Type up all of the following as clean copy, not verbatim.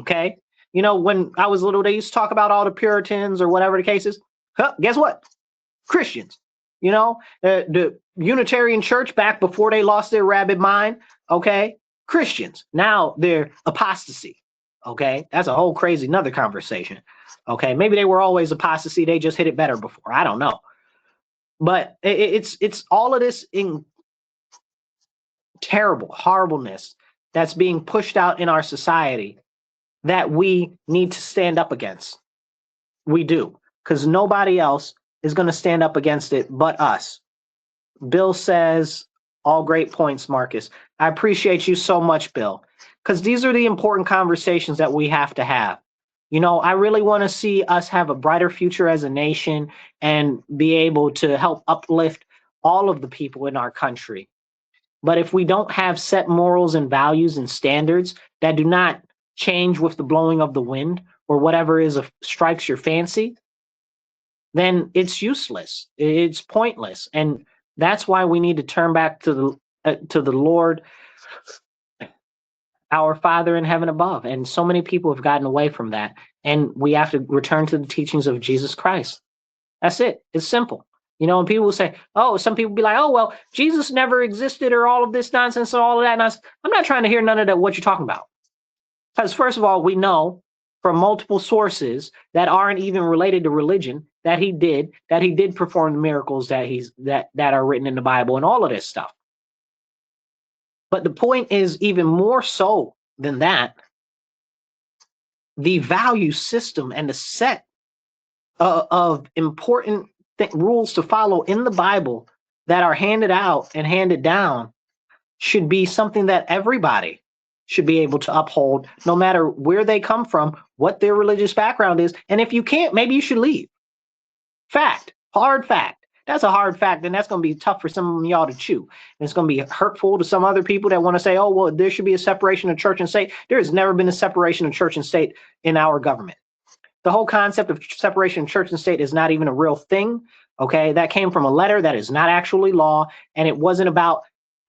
Okay. You know, when I was little, they used to talk about all the Puritans or whatever the case is. Huh, guess what? Christians. You know, the Unitarian Church back before they lost their rabid mind. Okay. Christians. Now they're apostasy. Okay. That's a whole crazy another conversation. Okay. Maybe they were always apostasy. They just hit it better before. I don't know. But it's all of this in terrible horribleness that's being pushed out in our society that we need to stand up against. We do, because nobody else is going to stand up against it but us. Bill says, all great points, Marcus. I appreciate you so much, Bill, because these are the important conversations that we have to have. You know, I really want to see us have a brighter future as a nation and be able to help uplift all of the people in our country. But if we don't have set morals and values and standards that do not change with the blowing of the wind or whatever strikes your fancy, then it's useless. It's pointless. And that's why we need to turn back to the Lord, our Father in heaven above. And so many people have gotten away from that. And we have to return to the teachings of Jesus Christ. That's it. It's simple. You know, and people will say, oh, some people be like, oh, well, Jesus never existed or all of this nonsense and all of that. And I'm not trying to hear none of that, what you're talking about. Because first of all, we know from multiple sources that aren't even related to religion that he did perform the miracles that are written in the Bible and all of this stuff. But the point is, even more so than that, the value system and the set of important rules to follow in the Bible that are handed out and handed down should be something that everybody should be able to uphold, no matter where they come from, what their religious background is. And if you can't, maybe you should leave. Fact, hard fact. That's a hard fact, and that's going to be tough for some of y'all to chew. And it's going to be hurtful to some other people that want to say, oh, well, there should be a separation of church and state. There has never been a separation of church and state in our government. The whole concept of separation of church and state is not even a real thing. Okay, that came from a letter that is not actually law, and it wasn't about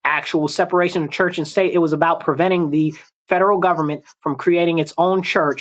actual separation of church and state. It was about preventing the federal government from creating its own church